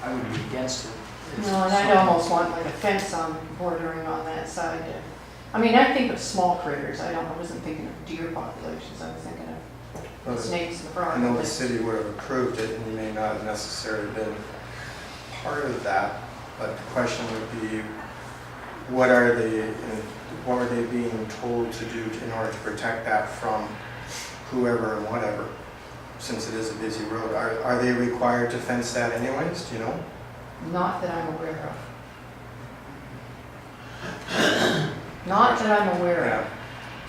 I would be against it. No, and I'd almost want like a fence on, bordering on that side. I mean, I think of small critters, I wasn't thinking of deer populations, I was thinking Well, of snakes and I frogs. know the city would have approved it, and you may not have necessarily been part of that, but the question would be, what are they being told to do in order to protect that from whoever and whatever, since it is a busy road? Are they required to fence that anyways, do you know? Not that I'm aware of. Not that I'm aware Yeah. of.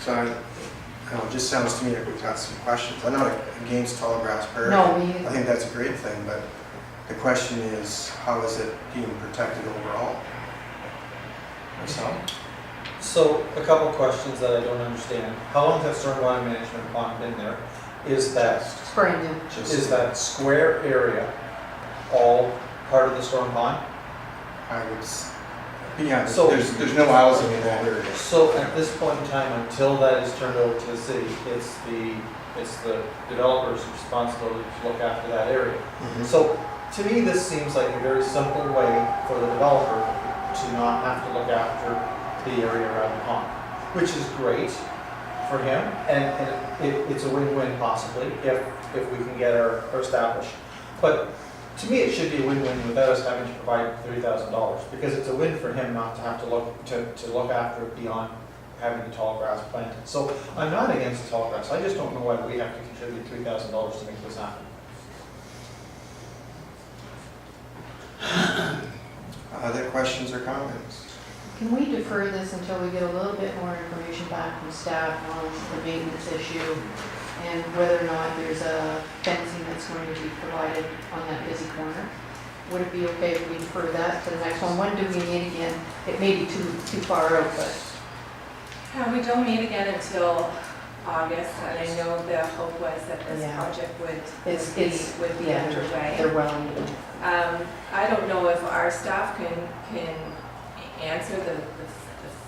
So I don't know, it just sounds to me like we've got some questions. I'm not against tall grass prairie. No, we, I think that's a great thing, but the question is, how is it being protected overall? Myself? So, a couple of questions that I don't understand. How long has that stormwater management pond been there? Is that Brandon, square area all part of the storm pond? I would, yeah, So- there's no housing in that area. So at this point in time, until that is turned over to the city, it's the developer's responsibility to look after that area. Mhm. So to me, this seems like a very simple way for the developer to not have to look after the area around the pond, which is great for him, and it's a win-win possibly if we can get our established. But to me, it should be a win-win without us having to provide $3,000, because it's a win for him not to have to look after it beyond having the tall grass planted. So I'm not against the tall grass. I just don't know why we have to contribute $3,000 to make this happen. Other questions or comments? can we defer this until we get a little bit more information back from staff on the maintenance issue and whether or not there's a fencing that's going to be provided on that busy corner? Would it be okay if we defer that to the next one? When do we meet again? It may be too far out, but We don't meet again until August, and I know the hope was that this Yeah. project would it's, be yeah, underway. they're well into it. I don't know if our staff can answer the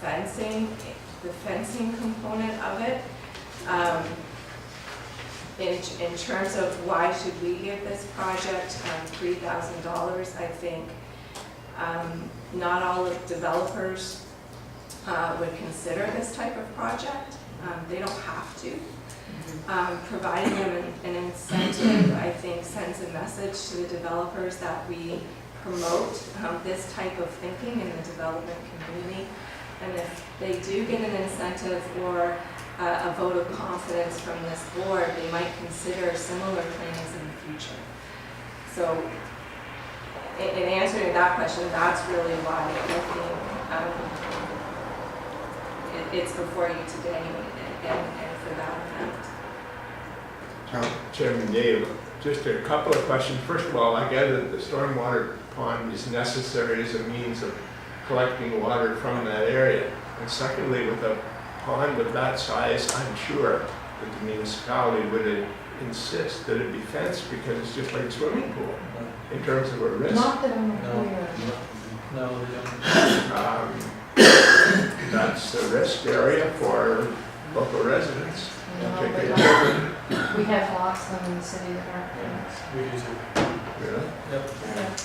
fencing component of it. In terms of why should we give this project $3,000, I think not all of developers would consider this type of project. They don't have to. Providing them an incentive, I think, sends a message to the developers that we promote this type of thinking in the development community. And if they do get an incentive or a vote of confidence from this board, they might consider similar things in the future. So in answering that question, that's really why I think it's before you today and for that amount. Chairman Dave, just a couple of questions. First of all, I get that the stormwater pond is necessary as a means of collecting water from that area. And secondly, with a pond of that size, I'm sure that the municipality would insist that it be fenced because it's just like a swimming pool in terms of a risk. Not that I'm aware of. No, we don't. That's a risk area for local residents. No, Take but it. like, we have lots of them in the city that aren't fenced. We do too. Really? Yep. Yeah.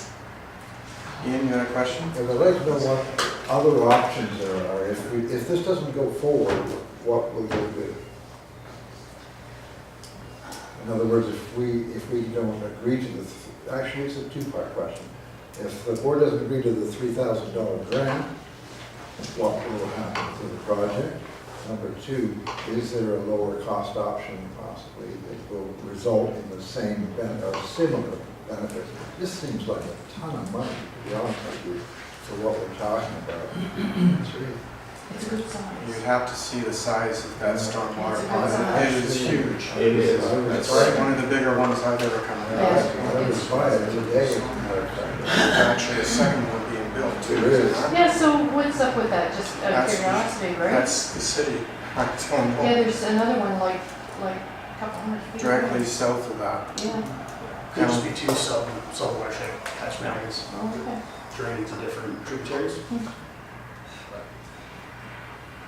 Ian, you had a question? I'd like to know what other options there are. If this doesn't go forward, what will you do? In other words, if we don't agree to the, actually it's a two-part question. If the board doesn't agree to the $3,000 grant, what will happen to the project? Number two, is there a lower cost option possibly that will result in the same or similar benefits? This seems like a ton of money, to be honest with you, for what we're talking about. It's a good size. You'd have to see the size of that stormwater It's a pond. good size. It is huge. It is. That's right, one of the bigger ones I've ever come across. Yeah. I was by it today, as a matter of fact. There's actually a second one being built too. There is. Yeah, so what's up with that? Just out of That's- curiosity, right? That's the city. I don't Yeah, know. there's another one like a couple hundred feet. Directly south of that. Yeah, Could just be two sub-watershed catchment areas oh, okay. drain into different tributaries.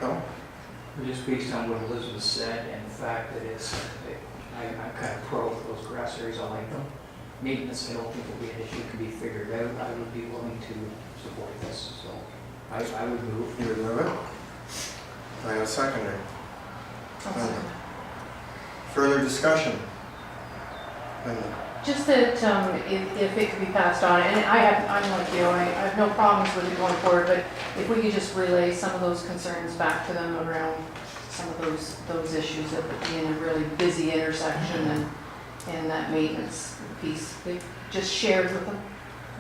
No? Just based on what Elizabeth said and the fact that I'm kind of pro for those grass areas, I like them. maintenance, I don't think will be an issue, can be figured out. I would be willing to support this, so I would move. You would move it? I have a seconder. Further discussion? Linda? Just that if it could be passed on, and I'm like you, I have no problems with it going forward, but if we could just relay some of those concerns back to them around some of those issues of it being a really busy intersection and that maintenance piece, they just shared with them.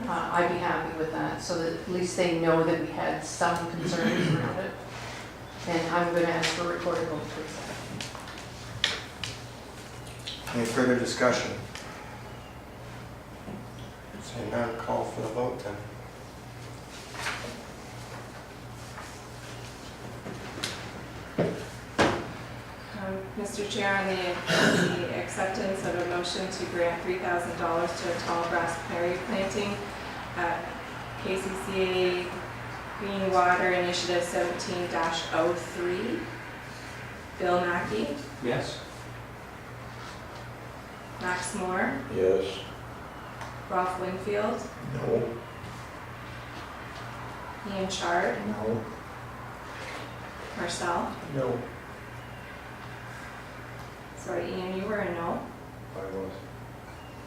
I'd be happy with that, so that at least they know that we had some concerns around it. And I'm going to ask for a recorded vote, please. Any further discussion? Seeing none, call for the vote then. Mr. Chair, on the acceptance of a motion to grant $3,000 to a tall grass prairie planting at KCCA Green Water Initiative 17-03. Bill Mackey, Yes? Max Moore, Yes. Ralph Winfield, No. Ian Chard, No. Marcel. No. Sorry, Ian, you were a no. I was.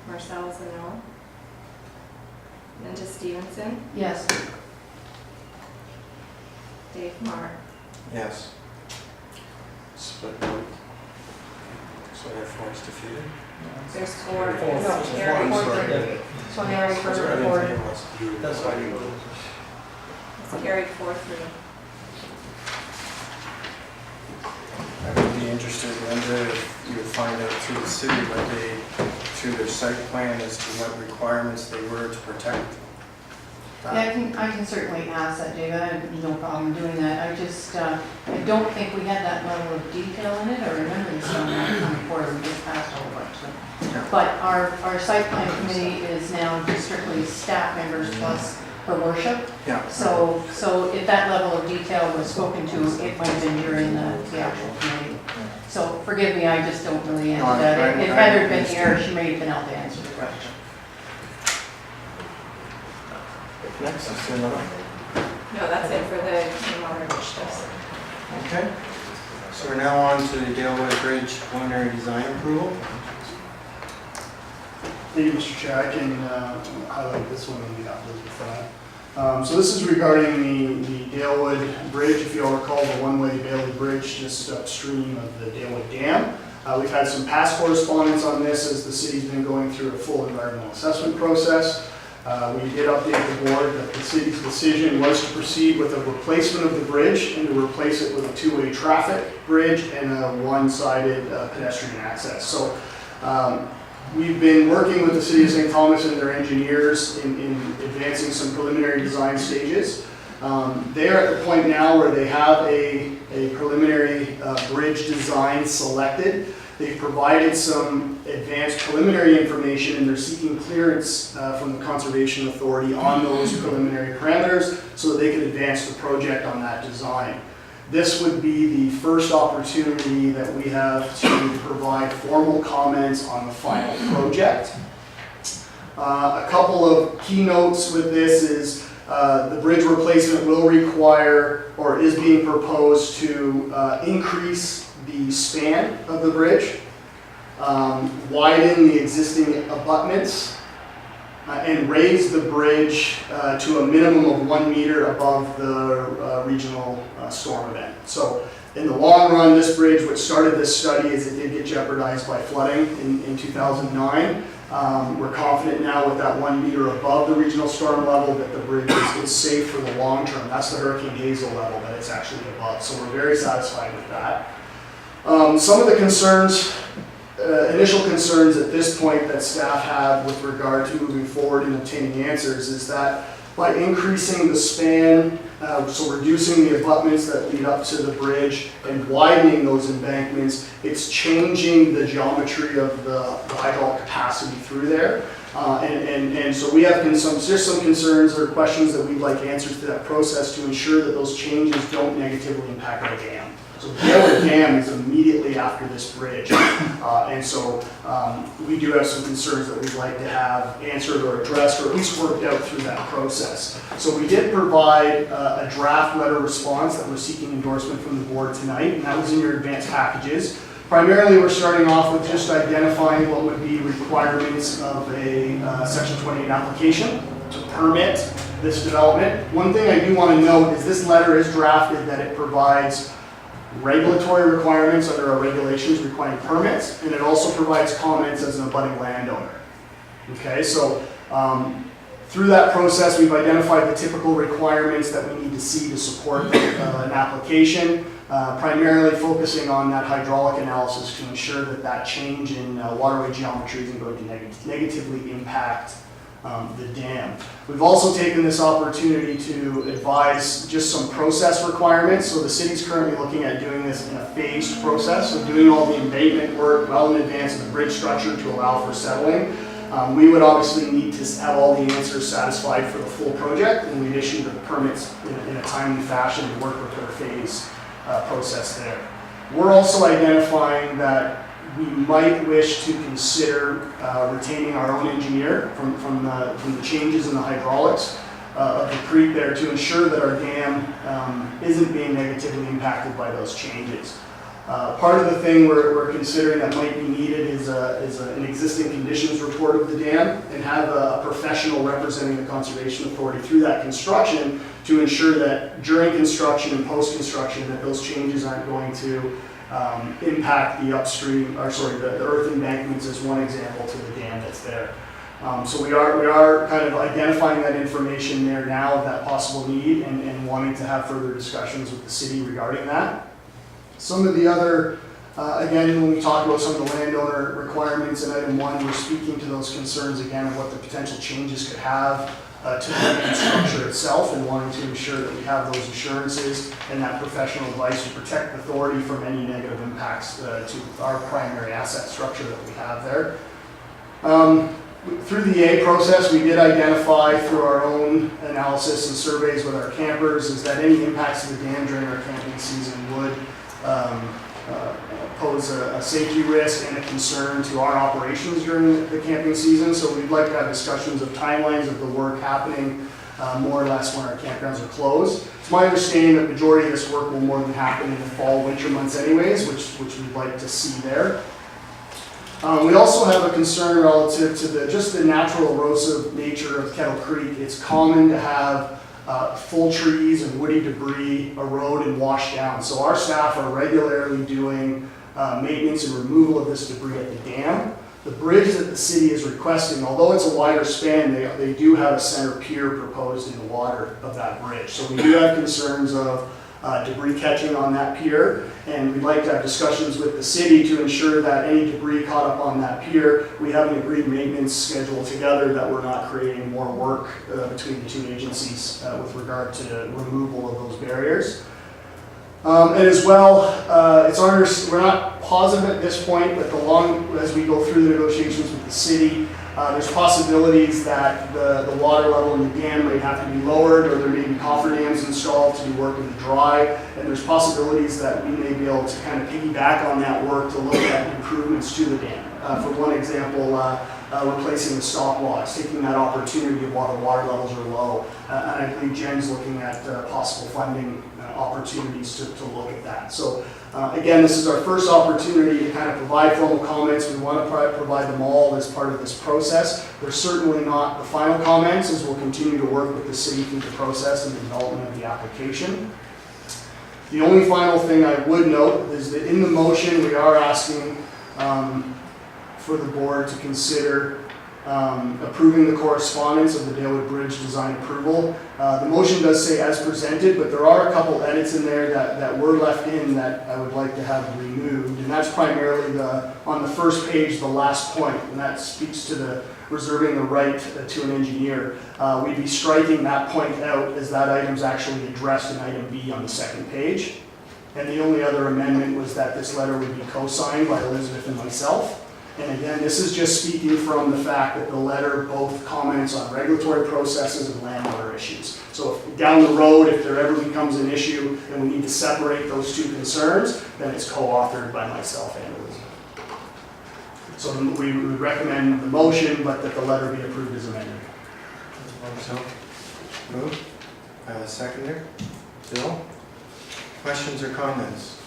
Marcel is a no. Linda Stevenson, Yes. Dave Marr. Yes. Split vote. So therefore it's defeated? There's four. Four. No, Four, Carrie. I'm sorry. So I'm already I for the didn't report. think it was. That's why you voted. It's carried 4-3. I would be interested, Linda, if you would find out through the city what they, through their site plan, as to what requirements they were to protect Yeah, that. I can certainly ask that, David. I have no problem doing that. I just, I don't think we had that level of detail in it. I remember this on that report, we just passed a whole bunch of them. Yeah. But our site plan committee is now just strictly staff members plus her worship. Yeah. So if that level of detail was spoken to, it might have been during the actual committee. So forgive me, I just don't really answer that. If Heather had been here, she may have been able to answer the question. Next, is there another? No, that's it for the Clean Water Initiatives. Okay. So we're now on to the Daleway Bridge preliminary design approval. Thank you, Mr. Chair. I can highlight this one on behalf of the front. So this is regarding the Dalewood Bridge. If you all recall, the one-way Bailey Bridge just upstream of the Dalewood Dam. We've had some past correspondence on this as the city's been going through a full environmental assessment process. We did update the board that the city's decision was to proceed with a replacement of the bridge and to replace it with a two-way traffic bridge and a one-sided pedestrian access. So we've been working with the city of St. Thomas and their engineers in advancing some preliminary design stages. They're at the point now where they have a preliminary bridge design selected. They've provided some advanced preliminary information and they're seeking clearance from the Conservation Authority on those preliminary parameters so that they can advance the project on that design. This would be the first opportunity that we have to provide formal comments on the final project. A couple of keynotes with this is the bridge replacement will require, or is being proposed to increase the span of the bridge, widen the existing abutments, and raise the bridge to a minimum of 1 meter above the regional storm event. So in the long run, this bridge, which started this study, is it did get jeopardized by flooding in 2009. We're confident now with that 1 meter above the regional storm level that the bridge is safe for the long term. That's the Hurricane Hazel level that it's actually above. So we're very satisfied with that. Some of the concerns, initial concerns at this point that staff have with regard to moving forward and obtaining answers is that by increasing the span, so reducing the abutments that lead up to the bridge and widening those embankments, it's changing the geometry of the hydraulic capacity through there. And so we have just some concerns or questions that we'd like answers to that process to ensure that those changes don't negatively impact our dam. So Dealwood Dam is immediately after this bridge. And so we do have some concerns that we'd like to have answered or addressed, or at least worked out through that process. So we did provide a draft letter response that we're seeking endorsement from the board tonight, and that was in your advanced packages. Primarily, we're starting off with just identifying what would be requirements of a Section 28 application to permit this development. One thing I do want to note is this letter is drafted that it provides regulatory requirements under our regulations requiring permits, and it also provides comments as an abutting landowner. Okay, so through that process, we've identified the typical requirements that we need to see to support an application, primarily focusing on that hydraulic analysis to ensure that that change in waterway geometry isn't going to negatively impact the dam. We've also taken this opportunity to advise just some process requirements. So the city's currently looking at doing this in a phased process, so doing all the embankment work well in advance of the bridge structure to allow for settling. We would obviously need to have all the answers satisfied for the full project, and we'd issue the permits in a timely fashion and work with our phase process there. We're also identifying that we might wish to consider retaining our own engineer from the changes in the hydraulics of the creek there to ensure that our dam isn't being negatively impacted by those changes. Part of the thing we're considering that might be needed is an existing conditions report of the dam, and have a professional representing the Conservation Authority through that construction to ensure that during construction and post-construction that those changes aren't going to impact the upstream, or sorry, the earth embankments as one example to the dam that's there. So we are kind of identifying that information there now of that possible need, and wanting to have further discussions with the city regarding that. Some of the other, again, when we talk about some of the landowner requirements in item 1, we're speaking to those concerns again of what the potential changes could have to the dam structure itself, and wanting to ensure that we have those assurances and that professional advice to protect the authority from any negative impacts to our primary asset structure that we have there. Through the EA process, we did identify through our own analysis and surveys with our campers is that any impacts to the dam during our camping season would pose a safety risk and a concern to our operations during the camping season. So we'd like to have discussions of timelines of the work happening more or less when our campgrounds are closed. It's my understanding that the majority of this work will more than happen in the fall, winter months anyways, which we'd like to see there. We also have a concern relative to just the natural erosive nature of Kettle Creek. It's common to have full trees and woody debris erode and wash down. So our staff are regularly doing maintenance and removal of this debris at the dam. The bridge that the city is requesting, although it's a wider span, they do have a center pier proposed in the water of that bridge. So we do have concerns of debris catching on that pier, and we'd like to have discussions with the city to ensure that any debris caught up on that pier, we have an agreed maintenance schedule together, that we're not creating more work between the two agencies with regard to the removal of those barriers. And as well, we're not positive at this point, but as we go through the negotiations with the city, there's possibilities that the water level in the dam may have to be lowered, or there may be cofferdams installed to do work in the dry, and there's possibilities that we may be able to kind of piggyback on that work to look at improvements to the dam. For one example, replacing the stop logs, taking that opportunity while the water levels are low. And I believe Jen's looking at possible funding opportunities to look at that. So again, this is our first opportunity to kind of provide formal comments. We want to provide them all as part of this process. They're certainly not the final comments, as we'll continue to work with the city through the process and the development of the application. The only final thing I would note is that in the motion, we are asking for the board to consider approving the correspondence of the Dealwood Bridge design approval. The motion does say as presented, but there are a couple edits in there that were left in that I would like to have removed, and that's primarily on the first page, the last point, and that speaks to the reserving the right to an engineer. We'd be striking that point out, as that item's actually addressed in item B on the second page. And the only other amendment was that this letter would be co-signed by Elizabeth and myself. And again, this is just speaking from the fact that the letter both comments on regulatory processes and landowner stormwater issues. So if down the road, if there ever becomes an issue and we need to separate those two concerns, then it's co-authored by myself and Elizabeth. So we would recommend the motion, but that the letter be approved as amended. Move. Seconder. Bill? Questions or comments?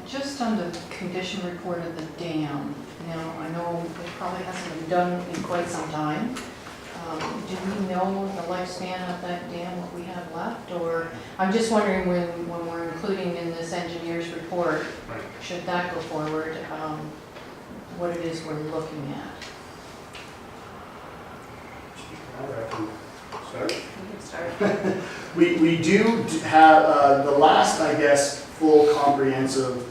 Just on the condition report of the dam, now, I know it probably hasn't been done in quite some time. Do we know the lifespan of that dam, what we have left? Or, I'm just wondering when we're including in this engineer's report, Right. should that go forward, what it is we're looking at? Sorry? We can start. We do have, the last, I guess, full comprehensive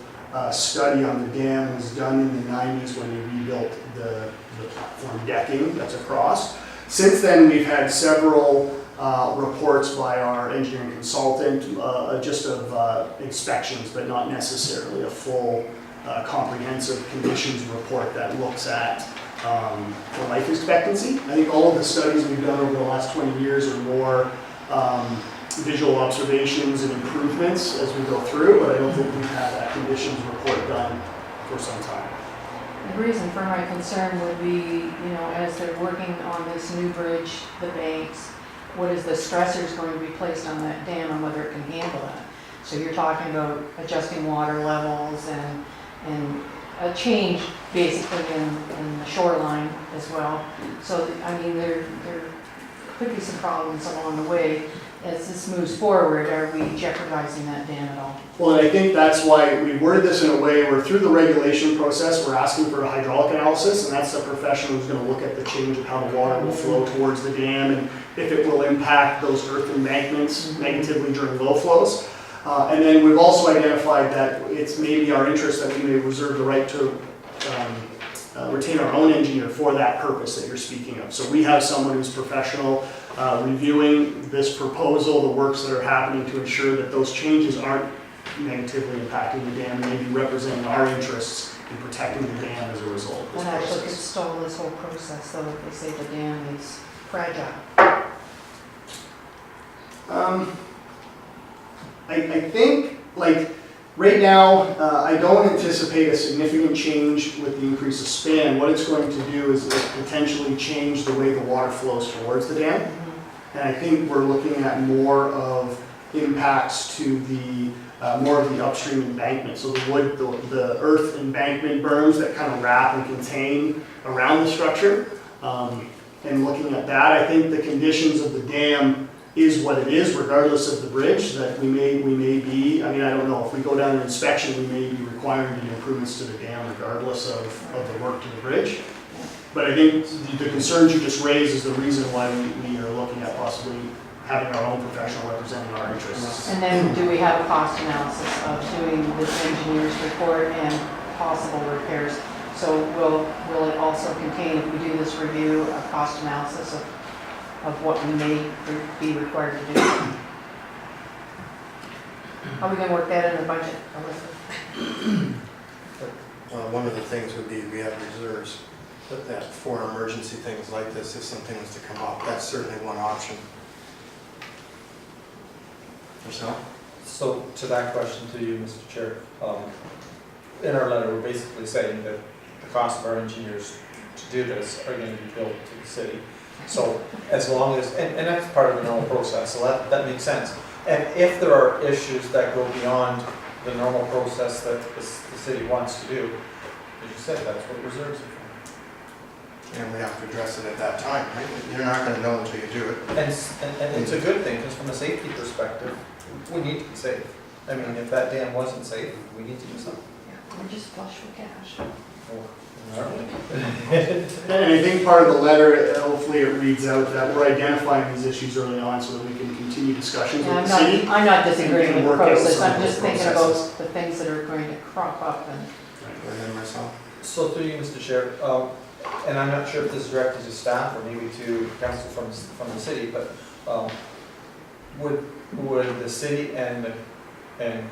study on the dam was done in the 90s when they rebuilt the platform decking that's across. Since then, we've had several reports by our engineering consultant, just of inspections, but not necessarily a full comprehensive conditions report that looks at the life expectancy. I think all of the studies we've done over the last 20 years are more visual observations and improvements as we go through, but I don't think we've had that conditions report done for some time. The reason for my concern would be, as they're working on this new bridge, the banks, what is the stressors going to be placed on that dam and whether it can handle that? So you're talking about adjusting water levels and a change basically in the shoreline as well. So, I mean, there could be some problems along the way. As this moves forward, are we jeopardizing that dam at all? Well, and I think that's why we worded this in a way where through the regulation process, we're asking for a hydraulic analysis, and that's the professional who's going to look at the change of how the water will flow towards the dam and if it will impact those earth embankments negatively during low flows. And then we've also identified that it's maybe our interest that we may reserve the right to retain our own engineer for that purpose that you're speaking of. So we have someone who's professional reviewing this proposal, the works that are happening to ensure that those changes aren't negatively impacting the dam, maybe representing our interests in protecting the dam as a result of this And actually could process. stall this whole process, though, if they say the dam is fragile. I think, like, right now, I don't anticipate a significant change with the increase of span. What it's going to do is potentially change the way the water flows towards the dam. And I think we're looking at more of impacts to the, more of the upstream embankment. So the wood, the earth embankment berms that kind of wrap and contain around the structure. And looking at that, I think the conditions of the dam is what it is, regardless of the bridge, that we may be, I mean, I don't know, if we go down an inspection, we may be requiring to do improvements to the dam regardless of the work to the bridge. But I think the concerns you just raised is the reason why we are looking at possibly having our own professional representing our interests. And then do we have a cost analysis of doing this engineer's report and possible repairs? So will it also contain, if we do this review, a cost analysis of what we may be required to do? How are we going to work that in the budget, Elizabeth? One of the things would be we have reserves that for emergency things like this, if something was to come up, that's certainly one option. Yourself? So to that question to you, Mr. Chair, in our letter, we're basically saying that the cost of our engineers to do this are going to be billed to the city. So as long as, and that's part of the normal process, so that makes sense. And if there are issues that go beyond the normal process that the city wants to do, as you said, that's what reserves are for. And we have to address it at that time, right? You're not going to know until you do it. And it's a good thing, because from a safety perspective, we need to be safe. I mean, if that dam wasn't safe, we need to do something. We're just flush with cash. And I think part of the letter, hopefully it reads out that we're identifying these issues early on so that we can continue discussions with Yeah, the city. I'm not disagreeing with the work out process, some of I'm those just thinking processes. about the things that are going to crop up and. And then myself. So through you, Mr. Chair, and I'm not sure if this is directed to staff or maybe to council from the city, but would the city and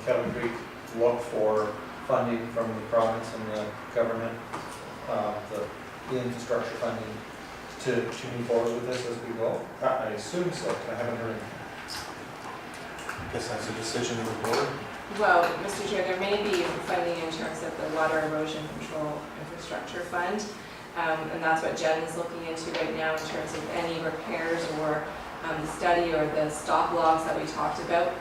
Kelvin Creek look for funding from the province and the government, the infrastructure funding, to move forward with this as we go? I assume so, but I haven't heard. I guess that's a decision of the board. Well, Mr. Chair, there may be funding in terms of the Water Erosion Control Infrastructure Fund, and that's what Jen is looking into right now in terms of any repairs or the study or the stop logs that we talked about.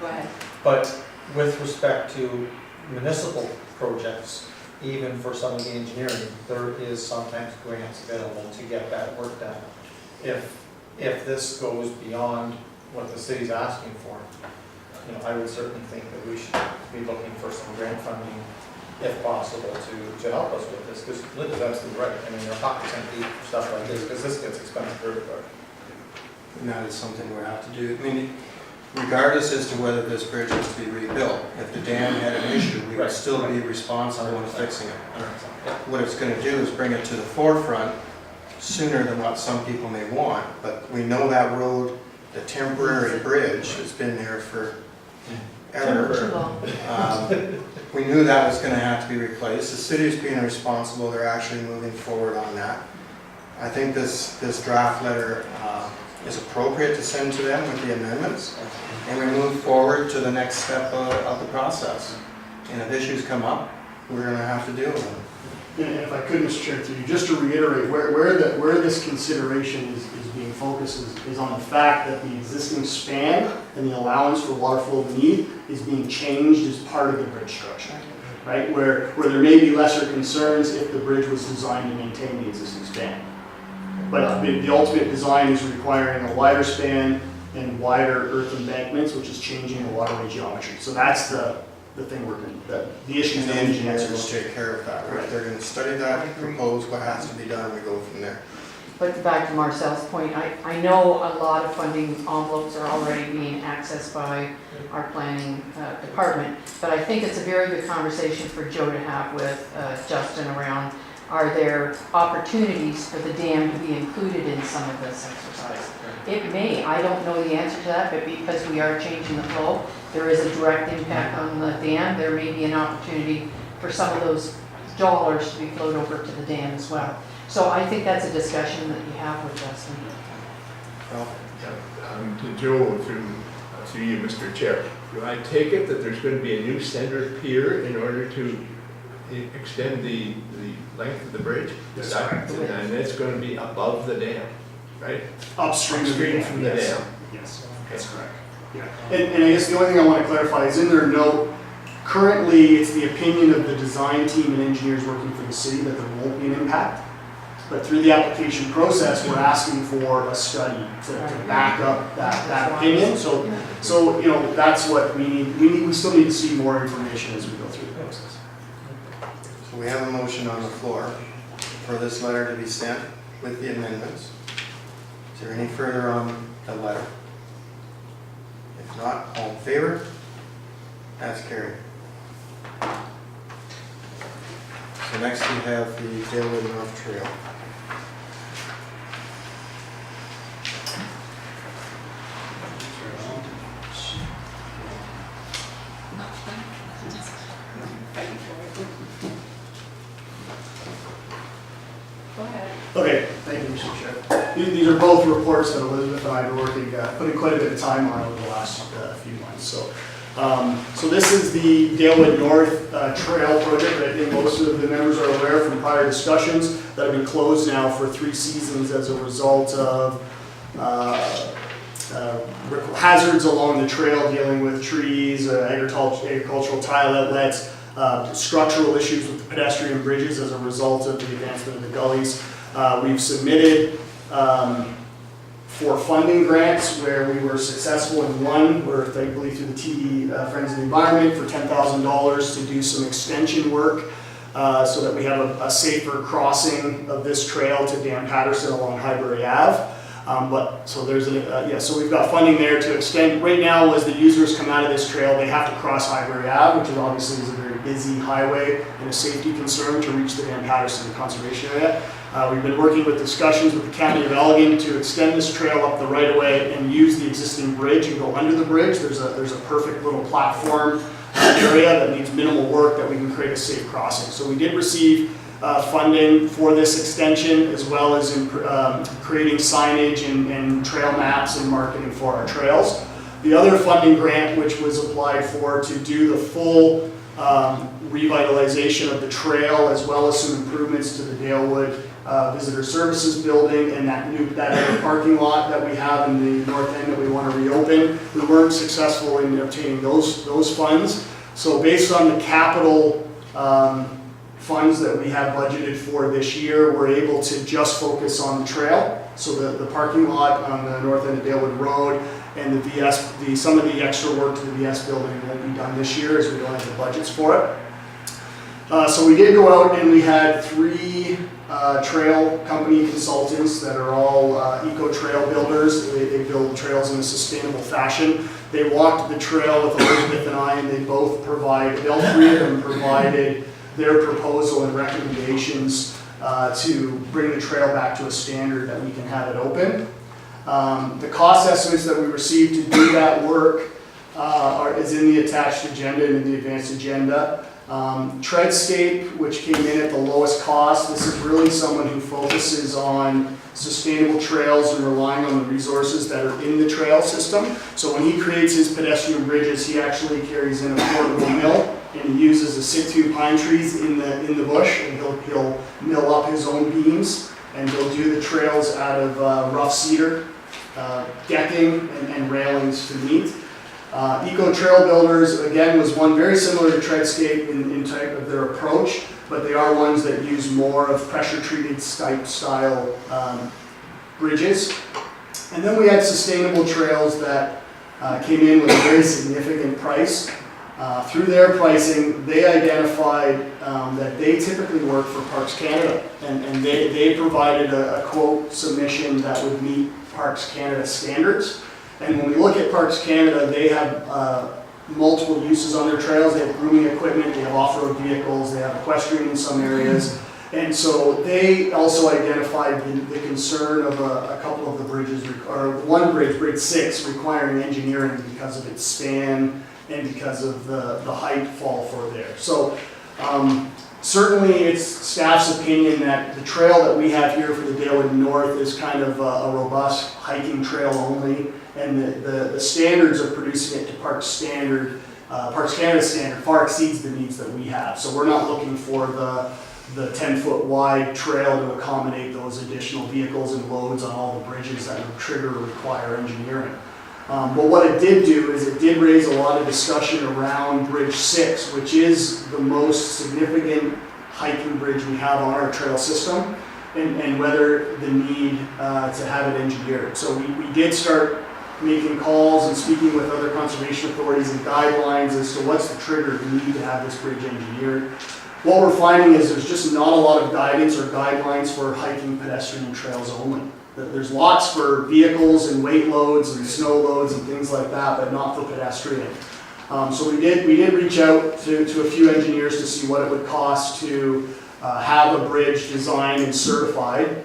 Go ahead. But with respect to municipal projects, even for some of the engineering, there is sometimes grants available to get that work done. If this goes beyond what the city's asking for, I would certainly think that we should be looking for some grant funding, if possible, to help us with this, because Linda's absolutely right. I mean, our pockets empty for stuff like this, because this gets expensive very quick. And that is something we have to do. I mean, regardless as to whether this bridge is to be rebuilt, if the dam had an issue, we would Right. still be responsible in fixing it. Yeah. What it's going to do is bring it to the forefront sooner than what some people may want. But we know that road, the temporary bridge, has been there for ever. Too long. We knew that was going to have to be replaced. The city's being responsible. They're actually moving forward on that. I think this draft letter is appropriate to send to them with the amendments, and we move forward to the next step of the process. And if issues come up, we're going to have to deal with them. And if I could, Mr. Chair, through you, just to reiterate, where this consideration is being focused is on the fact that the existing span and the allowance for water flow need is being changed as part of the bridge structure, right? Where there may be lesser concerns if the bridge was designed to maintain the existing span. But the ultimate design is requiring a wider span and wider earth embankments, which is changing the waterway geometry. So that's the thing the issues And the that engineers will engineers take care of that, right? They're going to study that, propose what has to be done, and we go from there. But back to Marcel's point, I know a lot of funding envelopes are already being accessed by our planning department, but I think it's a very good conversation for Joe to have with Justin around, are there opportunities for the dam to be included in some of this exercise? It may, I don't know the answer to that, but because we are changing the flow, there is a direct impact on the dam, there may be an opportunity for some of those dollars to be flowed over to the dam as well. So I think that's a discussion that you have with Justin. Well, To Joe, through you, Mr. Chair, do I take it that there's going to be a new center pier in order to extend the length of the bridge? Yes, Is that- correct. And it's going to be above the dam, right? upstream From the yes. dam. Yes, that's correct. Yeah. And I guess the only thing I want to clarify is in their note, currently it's the opinion of the design team and engineers working for the city that there won't be an impact. But through the application process, we're asking for a study to back up that opinion. So that's what we need. We still need to see more information as we go through the process. so we have a motion on the floor for this letter to be sent with the amendments. Is there any further on the letter? If not, all in favor? That's carried. So next we have the Dalewood North Trail. Go ahead. Okay, thank you, Mr. Chair. These are both reports that Elizabeth and I have been working, putting quite a bit of time on over the last few months. So this is the Dalewood North Trail project that I think most of the members are aware from prior discussions that have been closed now for 3 seasons as a result of hazards along the trail dealing with trees, agricultural tile outlets, structural issues with the pedestrian bridges as a result of the advancement of the gullies. We've submitted for funding grants where we were successful in one, where thankfully through the TD Friends of the Environment for $10,000 to do some extension work so that we have a safer crossing of this trail to Dan Patterson along Highbury Ave. So we've got funding there to extend. Right now, as the users come out of this trail, they have to cross Highbury Ave, which is obviously a very busy highway and a safety concern to reach the Dan Patterson Conservation Area. We've been working with discussions with the County of Elgin to extend this trail up the right-of-way and use the existing bridge and go under the bridge. There's a perfect little platform area that needs minimal work that we can create a safe crossing. So we did receive funding for this extension, as well as in creating signage and trail maps and marketing for our trails. The other funding grant, which was applied for to do the full revitalization of the trail, as well as some improvements to the Dalewood Visitor Services building and that other parking lot that we have in the north end that we want to reopen. We weren't successful in obtaining those funds. So based on the capital funds that we have budgeted for this year, we're able to just focus on the trail. So the parking lot on the north end of Dalewood Road and the VS, some of the extra work to the VS building won't be done this year as we don't have the budgets for it. So we did go out and we had 3 trail company consultants that are all eco trail builders. They build trails in a sustainable fashion. They walked the trail with Elizabeth and I, and they both provided, all 3 of them provided their proposal and recommendations to bring the trail back to a standard that we can have it open. The cost estimates that we received to do that work is in the attached agenda and in the advanced agenda. Treadscape, which came in at the lowest cost, this is really someone who focuses on sustainable trails and relying on the resources that are in the trail system. So when he creates his pedestrian bridges, he actually carries in a portable mill, and he uses a situ pine trees in the bush, and he'll mill up his own beams, and he'll do the trails out of rough cedar, decking and railings to meet. Eco Trail Builders, again, was one very similar to Treadscape in type of their approach, but they are ones that use more of pressure-treated style bridges. And then we had Sustainable Trails that came in with a very significant price. Through their pricing, they identified that they typically work for Parks Canada, and they provided a quote submission that would meet Parks Canada standards. And when we look at Parks Canada, they have multiple uses on their trails. They have grooming equipment, they have off-road vehicles, they have equestrian in some areas. And so they also identified the concern of a couple of the bridges, or one bridge, Bridge 6, requiring engineering because of its span and because of the height fall for there. So certainly it's staff's opinion that the trail that we have here for the Dalewood North is kind of a robust hiking trail only. And the standards of producing it to Parks Standard, Parks Canada standard far exceeds the needs that we have. So we're not looking for the 10-foot wide trail to accommodate those additional vehicles and loads on all the bridges that would trigger or require engineering. But what it did do is it did raise a lot of discussion around Bridge 6, which is the most significant hiking bridge we have on our trail system, and whether the need to have it engineered. So we did start making calls and speaking with other conservation authorities and guidelines as to what's the trigger to need to have this bridge engineered. What we're finding is there's just not a lot of guidance or guidelines for hiking, pedestrian, and trails only. There's lots for vehicles and weight loads and snow loads and things like that, but not for pedestrian. So we did reach out to a few engineers to see what it would cost to have a bridge designed and certified.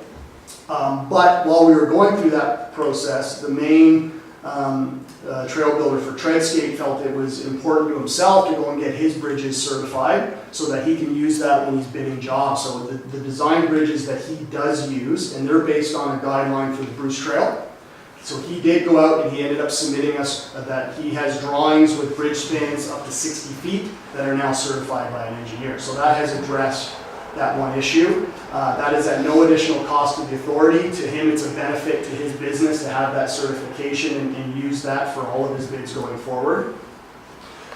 But while we were going through that process, the main trail builder for Treadscape felt it was important to himself to go and get his bridges certified so that he can use that when he's bidding jobs. So the design bridges that he does use, and they're based on a guideline for the Bruce Trail. So he did go out and he ended up submitting us that he has drawings with bridge spans up to 60 feet that are now certified by an engineer. So that has addressed that one issue. That is at no additional cost to the authority. To him, it's a benefit to his business to have that certification and use that for all of his bids going forward.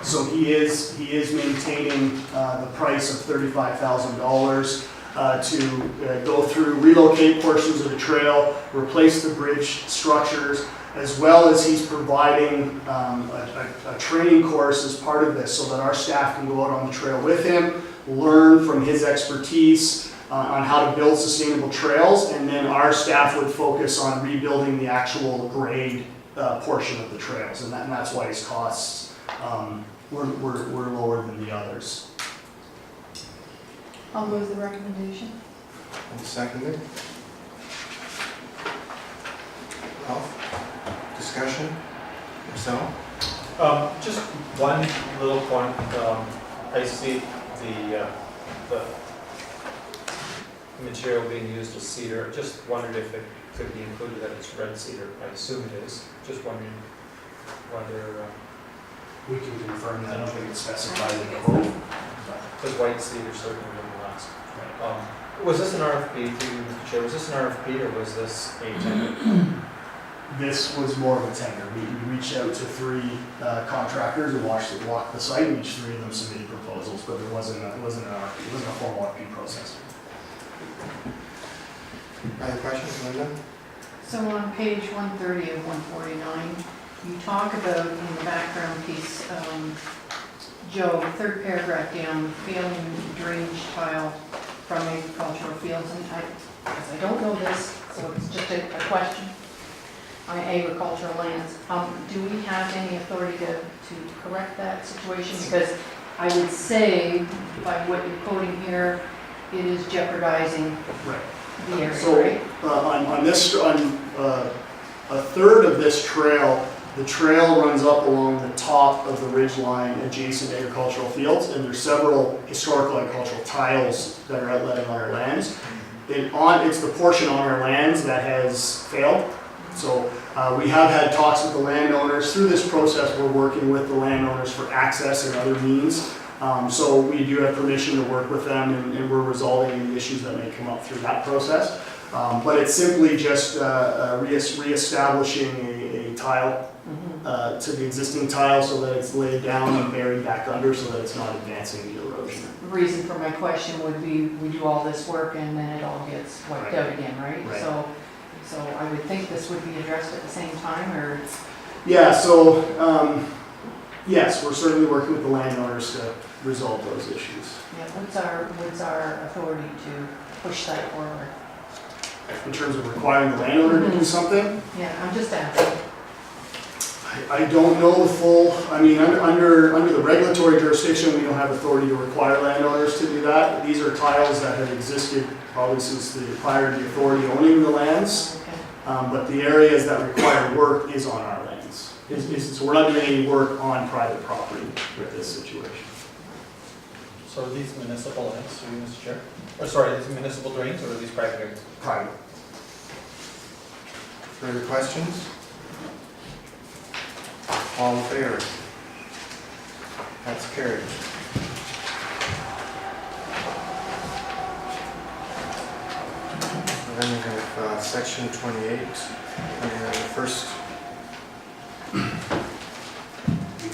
So he is maintaining the price of $35,000 to go through, relocate portions of the trail, replace the bridge structures, as well as he's providing a training course as part of this so that our staff can go out on the trail with him, learn from his expertise on how to build sustainable trails, and then our staff would focus on rebuilding the actual grade portion of the trails, and that's why his costs were lower than the others. I'll move the recommendation. And seconded. Ralph? Discussion? Marcel? Just one little point. I see the material being used is cedar. Just wondered if it could be included that it's red cedar. I assume it is. Just wondering whether, We can confirm that, I don't think it's specified in the quote. because white cedar certainly wouldn't last. Was this an RFP through Mr. Chair? Was this an RFP or was this a tender? This was more of a tender. We reached out to 3 contractors and walked the site, and each 3 of them submitted proposals, but it wasn't an RFP, it wasn't a formal RFP process. Other questions, Linda? So on page 130 of 149, you talk about in the background piece, Joe, 3rd paragraph down, failing drainage tile from agricultural fields, and because I don't know this, so it's just a question on agricultural lands. Do we have any authority to correct that situation? Because I would say, by what you're quoting here, it is jeopardizing Right. the area, So, right? on a third of this trail, the trail runs up along the top of the ridge line adjacent to agricultural fields, and there's several historical agricultural tiles that are outletting on our lands. It's the portion on our lands that has failed. So we have had talks with the landowners. Through this process, we're working with the landowners for access and other means. So we do have permission to work with them, and we're resolving any issues that may come up through that process. But it's simply just reestablishing a tile to the existing tile so that it's laid down and buried back under so that it's not advancing the erosion. The reason for my question would be, we do all this work and then it all gets wiped out again, right? Right. So I would think this would be addressed at the same time, or? Yeah, so yes, we're certainly working with the landowners to resolve those issues. Yeah, what's our authority to push that forward? In terms of requiring the landowner to do something, Yeah, I'm just asking. I don't know the full, I mean, under the regulatory jurisdiction, we don't have authority to require landowners to do that. These are tiles that have existed probably since prior to the authority owning the lands. Okay. But the areas that require work is on our lands. So we're not doing any work on private property with this situation. So are these municipal lands, through you, Mr. Chair? Or sorry, are these municipal drains or are these private drains? Private. Further questions? All in favor? That's carried. And then we have section 28, and the first, We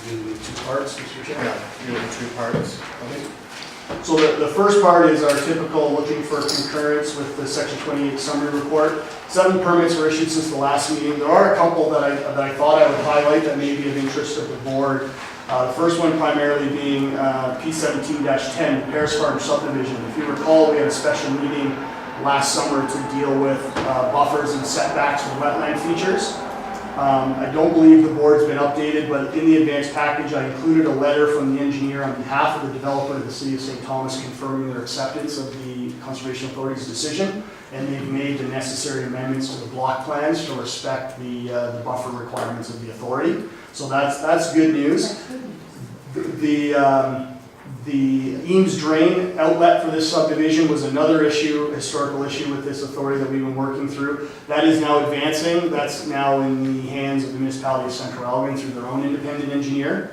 do 2 parts, Mr. Chairman. yeah, you have 2 parts. So the first part is our typical looking for concurrence with the Section 28 summary report. 7 permits were issued since the last meeting. There are a couple that I thought I would highlight that may be of interest of the board. The first one primarily being P17-10, the Paris Farm subdivision. If you recall, we had a special meeting last summer to deal with buffers and setbacks for wetland features. I don't believe the board's been updated, but in the advanced package, I included a letter from the engineer on behalf of the developer of the City of St. Thomas confirming their acceptance of the Conservation Authority's decision, and they've made the necessary amendments to the block plans to respect the buffer requirements of the authority. So that's good news. The Eames drain outlet for this subdivision was another issue, historical issue with this authority that we've been working through. That is now advancing. That's now in the hands of the municipality of Central Elgin through their own independent engineer.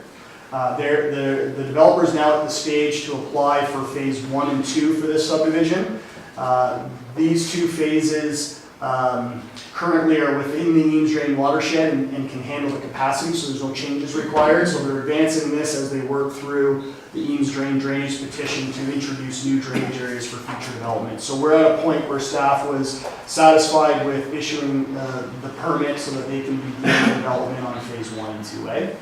The developer is now at the stage to apply for phase 1 and 2 for this subdivision. These 2 phases currently are within the Eames drain watershed and can handle the capacity, so there's no changes required. So they're advancing this as they work through the Eames drainage petition to introduce new drainage areas for future development. So we're at a point where staff was satisfied with issuing the permit so that they can begin development on phase 1 and 2A.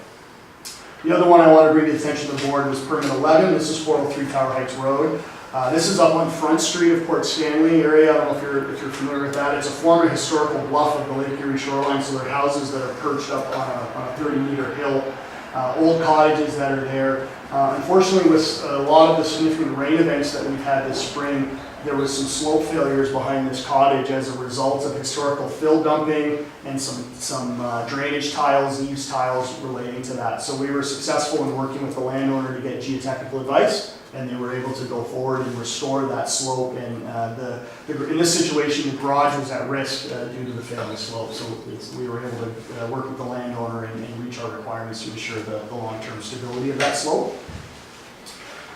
The other one I want to bring to the attention of the board was permit 11. This is 403 Tower Heights Road. This is up on Front Street of Port Stanley area. I don't know if you're familiar with that. It's a former historical bluff of the Lake Erie shoreline, so there are houses that are perched up on a 30-meter hill, old cottages that are there. Unfortunately, with a lot of the significant rain events that we've had this spring, there was some slope failures behind this cottage as a result of historical fill dumping and some drainage tiles, eaves tiles relating to that. So we were successful in working with the landowner to get geotechnical advice, and they were able to go forward and restore that slope. And in this situation, the garage was at risk due to the failing slope. So we were able to work with the landowner and reach our requirements to ensure the long-term stability of that slope.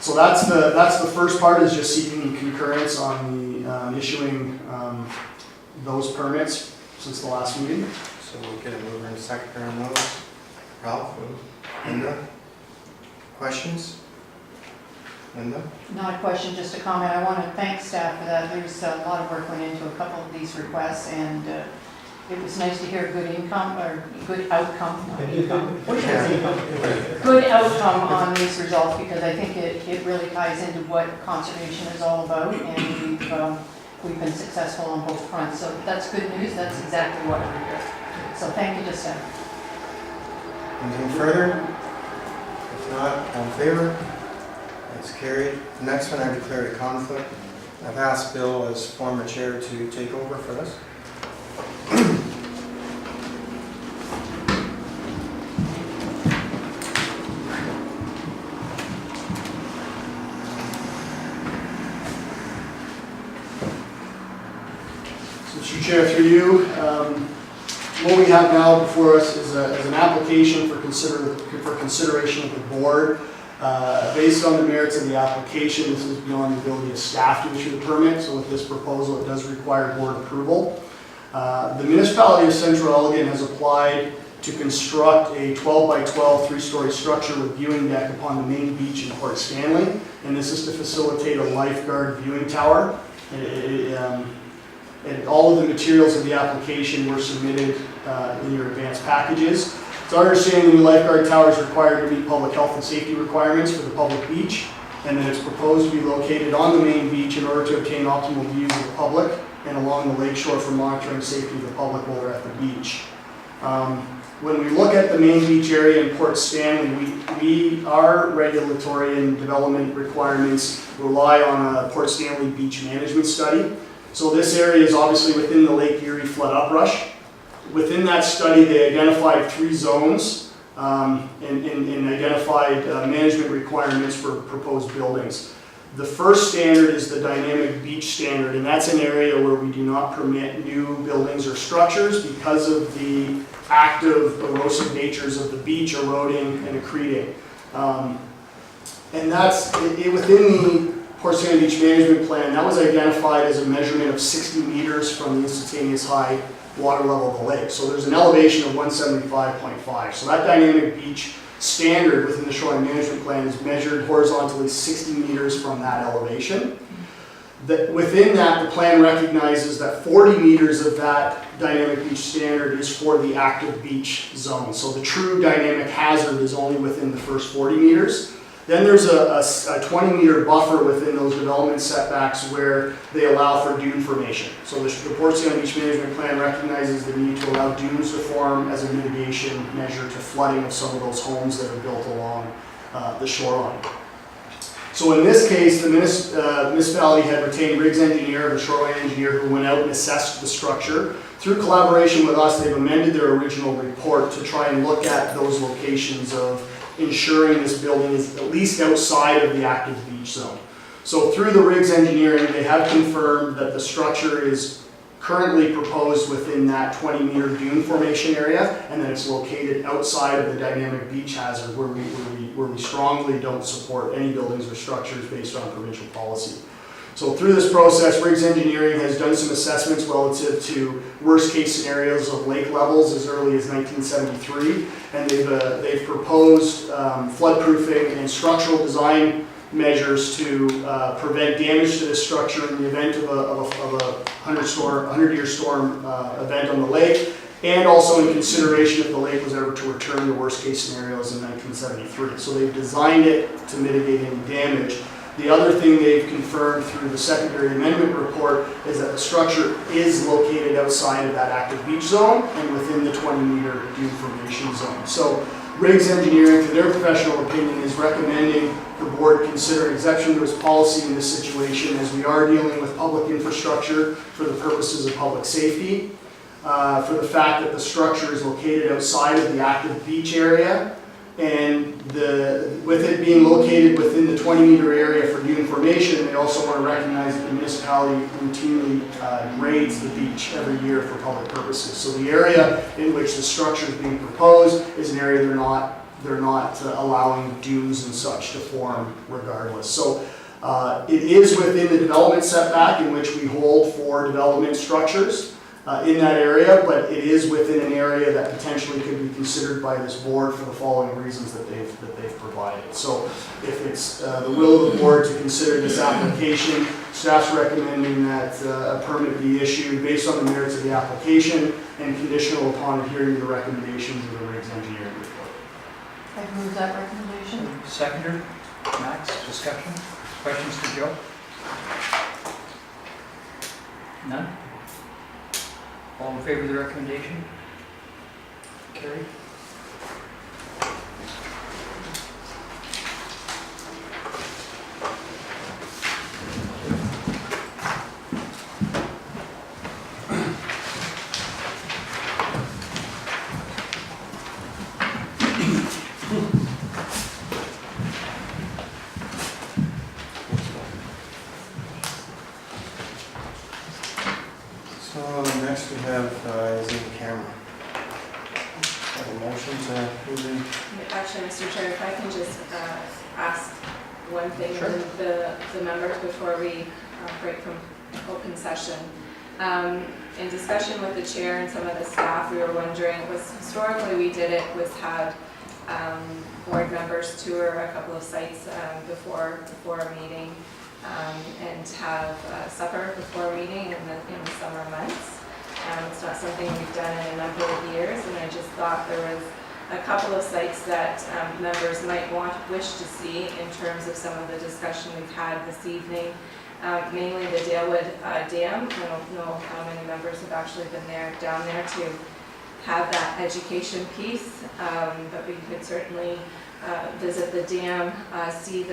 So that's the first part, is just seeking concurrence on the issuing those permits since the last meeting. So we'll get a mover and seconder on those. Ralph? Linda? Questions? Linda? Not a question, just a comment. I want to thank staff for that. There's a lot of work went into a couple of these requests, and it was nice to hear a good income, or good outcome, not income. Good outcome on these results, because I think it really ties into what conservation is all about, and we've been successful on both fronts. So that's good news. That's exactly what we're here. So thank you to staff. Anything further? If not, all in favor? That's carried. The next one, I declare a conflict. I've asked Bill, as former chair, to take over for this. Mr. Chair, through you, what we have now before us is an application for consideration of the board. Based on the merits of the application, this is beyond the ability of staff to issue the permit, so with this proposal, it does require board approval. The municipality of Central Elgin has applied to construct a 12 by 12 three-story structure with viewing deck upon the main beach in Port Stanley, and this is to facilitate a lifeguard viewing tower. And all of the materials of the application were submitted in your advanced packages. It's our understanding the lifeguard tower is required to meet public health and safety requirements for the public beach, and that it's proposed to be located on the main beach in order to obtain optimal views of the public and along the lakeshore for monitoring safety of the public while they're at the beach. When we look at the main beach area in Port Stanley, our regulatory and development requirements rely on a Port Stanley beach management study. So this area is obviously within the Lake Erie flood uprush. Within that study, they identified 3 zones and identified management requirements for proposed buildings. The first standard is the dynamic beach standard, and that's an area where we do not permit new buildings or structures because of the active erosive natures of the beach eroding and accreting. And that's within the Port Stanley Beach Management Plan. That was identified as a measurement of 60 meters from the instantaneous high water level of the lake. So there's an elevation of 175.5. So that dynamic beach standard within the Shoreline Management Plan is measured horizontally 60 meters from that elevation. Within that, the plan recognizes that 40 meters of that dynamic beach standard is for the active beach zone. So the true dynamic hazard is only within the first 40 meters. Then there's a 20-meter buffer within those development setbacks where they allow for dune formation. So the Port Stanley Beach Management Plan recognizes the need to allow dunes to form as a mitigation measure to flooding of some of those homes that are built along the shoreline. So in this case, the municipality had retained Riggs Engineer, the shoreline engineer, who went out and assessed the structure. Through collaboration with us, they've amended their original report to try and look at those locations of ensuring this building is at least outside of the active beach zone. So through the Riggs Engineering, they have confirmed that the structure is currently proposed within that 20-meter dune formation area, and that it's located outside of the dynamic beach hazard where we strongly don't support any buildings or structures based on provincial policy. So through this process, Riggs Engineering has done some assessments relative to worst case scenarios of lake levels as early as 1973, and they've proposed floodproofing and structural design measures to prevent damage to this structure in the event of a 100-year storm event on the lake, and also in consideration if the lake was ever to return to worst case scenarios in 1973. So they've designed it to mitigate any damage. The other thing they've confirmed through the secondary amendment report is that the structure is located outside of that active beach zone and within the 20-meter dune formation zone. So Riggs Engineering, to their professional opinion, is recommending the board consider exemption to its policy in this situation, as we are dealing with public infrastructure for the purposes of public safety, for the fact that the structure is located outside of the active beach area, And with it being located within the 20-meter area for dune formation, they also want to recognize that the municipality routinely grades the beach every year for public purposes. So the area in which the structure is being proposed is an area they're not allowing dunes and such to form regardless. So it is within the development setback in which we hold for development structures in that area, but it is within an area that potentially could be considered by this board for the following reasons that they've provided. So if it's the will of the board to consider this application, staff's recommending that a permit be issued based on the merits of the application and conditional upon adhering to the recommendations of the Riggs engineering report. I move that recommendation. Seconder, Max, discussion, questions to Joe? None? All in favor of the recommendation? Carried. So next we have is in camera. Have a motion to move in. Actually, Mr. Chair, if I can just ask one thing Sure. of the members before we break from open session. In discussion with the chair and some of the staff, we were wondering, historically we did it was had board members tour a couple of sites before a meeting and have supper before a meeting in the summer months. It's not something we've done in a number of years, and I just thought there was a couple of sites that members might wish to see in terms of some of the discussion we've had this evening. Mainly the Dalewood Dam. I don't know how many members have actually been down there to have that education piece, but we could certainly visit the dam, see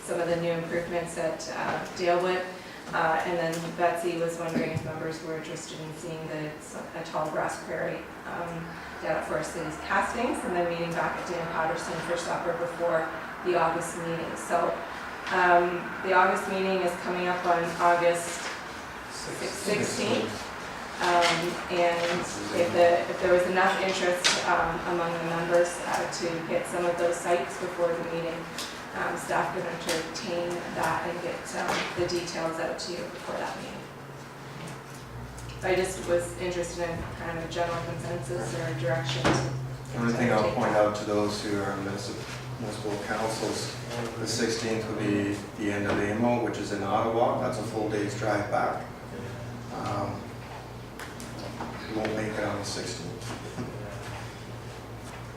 some of the new improvements at Dalewood. And then Betsy was wondering if members were interested in seeing a tall grass prairie down at Forest Cities Castings, and then meeting back at Dan Patterson for supper before the August meeting. So the August meeting is coming up on August 16th. And if there was enough interest among the members to hit some of those sites before the meeting, staff could entertain that and get the details out to you before that meeting. So I just was interested in kind of a general consensus or direction. The only thing I'll point out to those who are municipal councils, the 16th will be the end of AMO, which is in Ottawa. That's a full day's drive back. We won't make it on the 16th.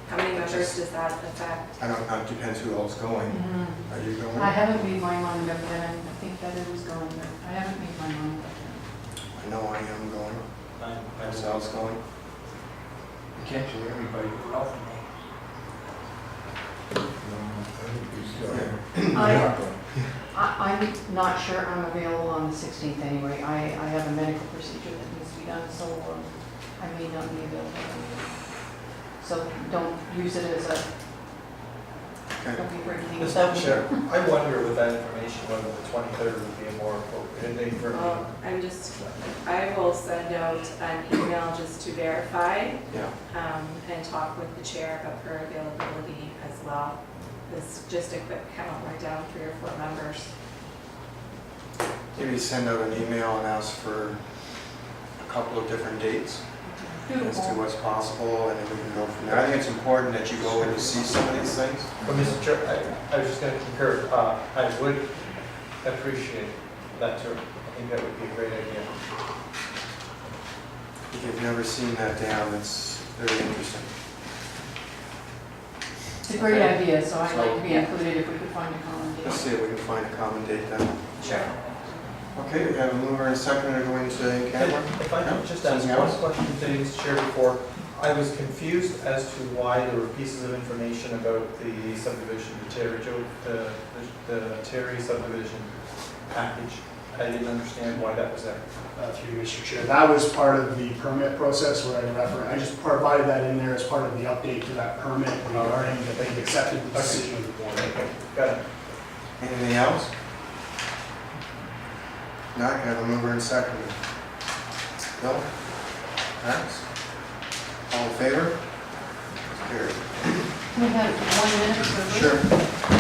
How many members does that affect? I don't know, it depends who else going. Mhm. Are you going? I haven't made my mind up yet. I think that it was going, but I haven't made my mind up yet. I know I am going. Marcel's going. You can't do everybody well for me. I'm not sure I'm available on the 16th anyway. I have a medical procedure that needs to be done, so I may not be available. So don't use it as a, Okay. don't be breaking it up. Mr. Chair, I wonder with that information whether the 23rd would be a more appropriate date for me. I will send out an email just to verify Yeah. and talk with the chair about her availability as well. It's just a quick kind of rundown, 3 or 4 members. Maybe send out an email and ask for a couple of different dates as to what's possible, and then we can go from there. I think it's important that you go in to see some of these things. But Mr. Chair, I was just going to concur, I would appreciate that tour. I think that would be a great idea. If you've never seen that dam, it's very interesting. It's a great idea, so I'd like to be included if we could find a common date. Let's see if we can find a common date then. Sure. Okay, we have a mover and a seconder going to camera. If I could just ask one question to you, Mr. Chair, before, I was confused as to why there were pieces of information about the subdivision, the Terry subdivision package I didn't understand why that was there. Through you, Mr. Chair. That was part of the permit process where I just provided that in there as part of the update to that permit regarding that they've accepted the decision of the board. Okay, got it. Anything else? Not, can I have a mover and second? No? Max? All in favor? Carried. We have 1 minute for. Sure.